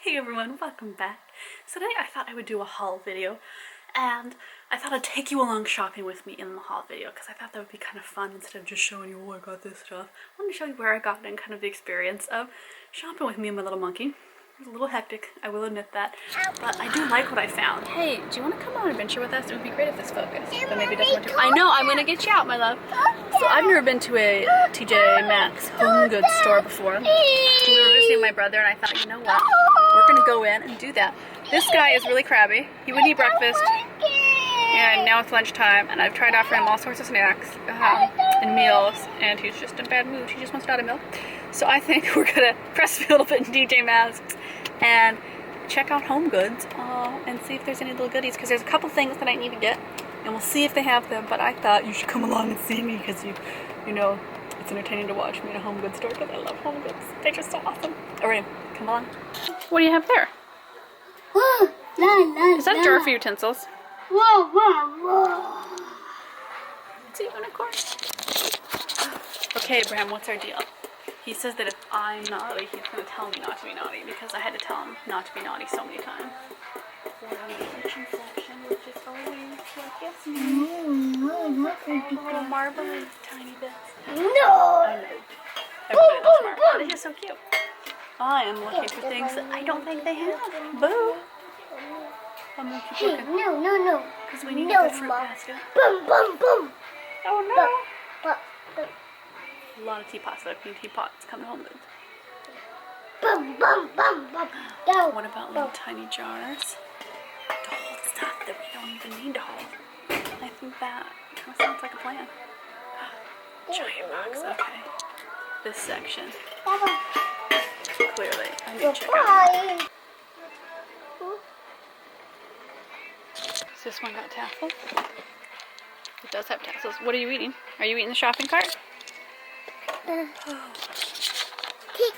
Hey everyone, welcome back. So today I thought I would do a haul video, and I thought I'd take you along shopping with me in the haul video because I thought that would be kind of fun instead of just showing you, oh, I got this stuff. I wanted to show you where I got it and kind of the experience of shopping with me and my little monkey. It was a little hectic, I will admit that, but I do like what I found. Hey, do you want to come on an adventure with us? It would be great if this focused, but maybe it doesn't want to. I know, I'm going to get you out, my love. So I've never been to a TJ Maxx HomeGoods store before. We were visiting my brother and I thought, you know what, we're going to go in and do that. This guy is really crabby. He wouldn't eat breakfast, and now it's lunchtime, and I've tried offering him all sorts of snacks and meals, and he's just in a bad mood. He just wants a milk. So I think we're going to press a little bit in TJ Maxx and check out HomeGoods and see if there's any little goodies, because there's a couple things that I need to get, and we'll see if they have them. But I thought you should come along and see me because you know it's entertaining to watch me in a HomeGoods store because I love HomeGoods. They're just so awesome. Alright, come on. What do you have there? Is that a jar for utensils? Whoa, whoa, whoa. It's a unicorn. Okay, Abraham, what's our deal? He says that if I'm naughty, he's going to tell me not to be naughty because I had to tell him not to be naughty so many times. We're in the kitchen section, which is always like, yes, little marbly tiny bits. No! I know. Everybody loves marble. They're just so cute. I am looking for things that I don't think they have. Boo! I'm going to keep looking. No. Because we need a good fruit basket. Boom, boom, boom. Oh Boom, no! A lot of teapots, though. Clean teapots come to HomeGoods. boom, boom, boom, boom. Go. What about little tiny jars to hold stuff that we don't even need to hold? I think that kind of sounds like a plan. Giant box, okay. This section. Clearly, I need to check out. Does this one got tassels? It does have tassels. What are you eating? Are you eating the shopping cart?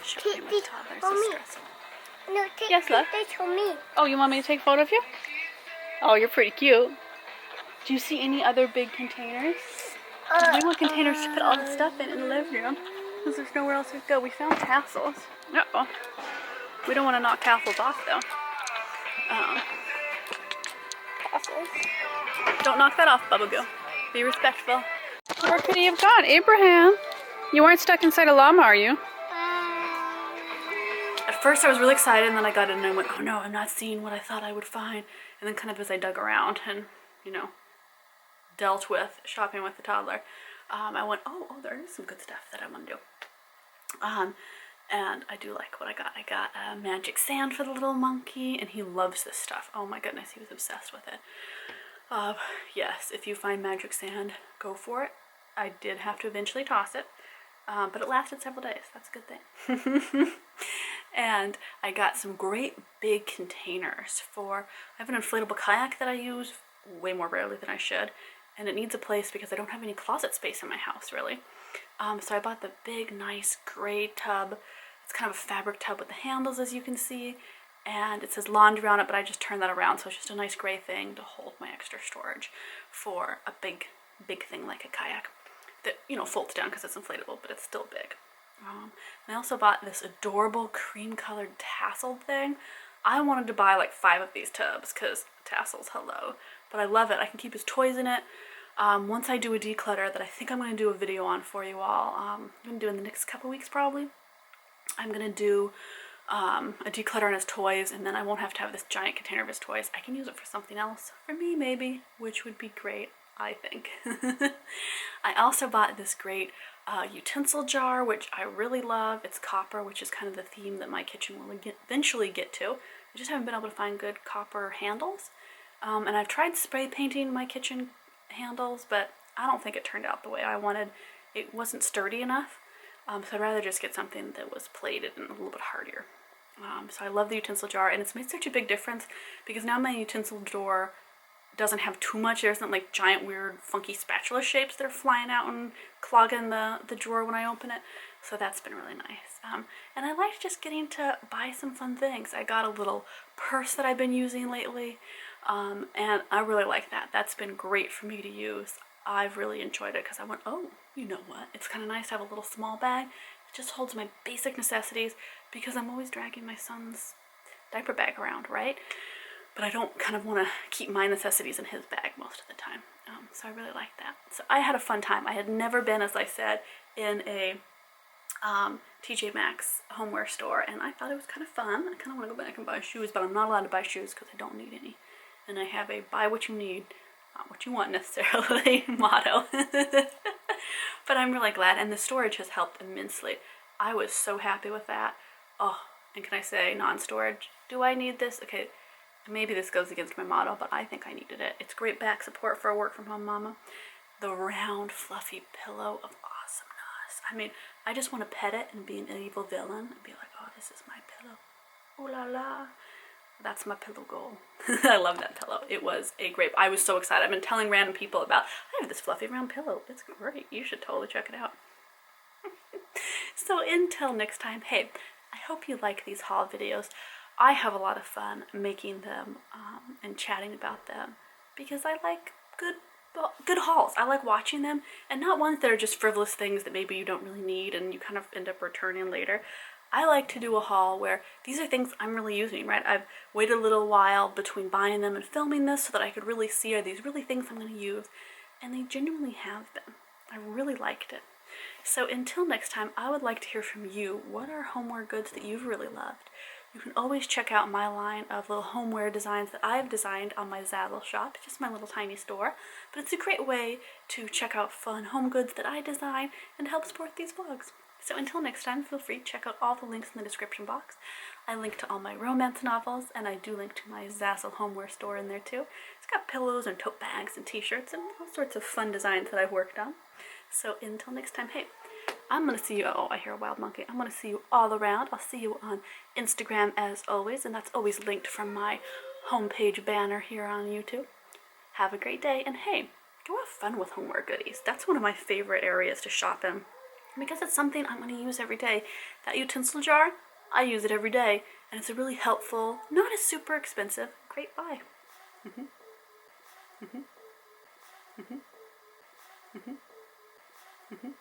Shopping with toddlers is stressful. No, Yes, love? this for me. Oh, you want me to take a photo of you? Oh, you're pretty cute. Do you see any other big containers? We want containers to put all the stuff in the living room because there's nowhere else to go. We found tassels. Uh-oh. We don't want to knock tassels off, though. Tassels. Don't knock that off, Bubba Goo. Be respectful. Where could he have gone? Abraham, you aren't stuck inside a llama, are you? At first I was really excited, and then I got in and I went, oh no, I'm not seeing what I thought I would find. And then kind of as I dug around and, dealt with shopping with the toddler, I went, oh, there is some good stuff that I want to do. And I do like what I got. I got magic sand for the little monkey, and he loves this stuff. Oh my goodness, he was obsessed with it. Yes, if you find magic sand, go for it. I did have to eventually toss it, but it lasted several days. That's a good thing. And I got some great big containers for, I have an inflatable kayak that I use way more rarely than I should, and it needs a place because I don't have any closet space in my house, really. So I bought the big, nice gray tub. It's kind of a fabric tub with the handles, as you can see, and it says laundry on it, but I just turned that around, so it's just a nice gray thing to hold my extra storage for a big thing like a kayak that, folds down because it's inflatable, but it's still big. And I also bought this adorable cream-colored tasseled thing. I wanted to buy like 5 of these tubs because tassels, hello. But I love it. I can keep his toys in it. Once I do a declutter that I think I'm going to do a video on for you all, I'm going to do in the next couple weeks probably. I'm going to do a declutter on his toys, and then I won't have to have this giant container of his toys. I can use it for something else. For me, maybe, which would be great, I think. I also bought this great utensil jar, which I really love. It's copper, which is kind of the theme that my kitchen will eventually get to. I just haven't been able to find good copper handles. And I've tried spray painting my kitchen handles, but I don't think it turned out the way I wanted. It wasn't sturdy enough, so I'd rather just get something that was plated and a little bit hardier. So I love the utensil jar, and it's made such a big difference because now my utensil drawer doesn't have too much. There isn't like giant weird funky spatula shapes that are flying out and clogging the drawer when I open it, so that's been really nice. And I like just getting to buy some fun things. I got a little purse that I've been using lately, and I really like that. That's been great for me to use. I've really enjoyed it because I went, oh, you know what, it's kind of nice to have a little small bag. It just holds my basic necessities because I'm always dragging my son's diaper bag around, right? But I don't kind of want to keep my necessities in his bag most of the time. So I really like that. So I had a fun time. I had never been, as I said, in a TJ Maxx homeware store, and I thought it was kind of fun. I kind of want to go back and buy shoes, but I'm not allowed to buy shoes because I don't need any. And I have a buy what you need, not what you want necessarily motto. But I'm really glad, and the storage has helped immensely. I was so happy with that. Oh, and can I say non-storage? Do I need this? Okay, maybe this goes against my motto, but I think I needed it. It's great back support for a work from home mama. The round, fluffy pillow of awesomeness. I mean, I just want to pet it and be an evil villain and be like, oh, this is my pillow. Ooh la la. That's my pillow goal. I love that pillow. It was a great, I was so excited. I've been telling random people about, I have this fluffy round pillow. It's great. You should totally check it out. So until next time, hey, I hope you like these haul videos. I have a lot of fun making them and chatting about them because I like good hauls. I like watching them, and not ones that are just frivolous things that maybe you don't really need and you kind of end up returning later. I like to do a haul where these are things I'm really using, right? I've waited a little while between buying them and filming this so that I could really see, are these really things I'm going to use? And they genuinely have been. I really liked it. So until next time, I would like to hear from you. What are homeware goods that you've really loved? You can always check out my line of little homeware designs that I've designed on my Zazzle shop, just my little tiny store. But it's a great way to check out fun home goods that I design and help support these vlogs. So until next time, feel free to check out all the links in the description box. I link to all my romance novels, and I do link to my Zazzle homeware store in there too. It's got pillows and tote bags and t-shirts and all sorts of fun designs that I've worked on. So until next time, hey, I'm going to see you, oh, I hear a wild monkey. I'm going to see you all around. I'll see you on Instagram as always, and that's always linked from my homepage banner here on YouTube. Have a great day, and hey, go have fun with homeware goodies. That's one of my favorite areas to shop in because it's something I'm going to use every day. That utensil jar, I use it every day, and it's a really helpful, not as super expensive, great buy.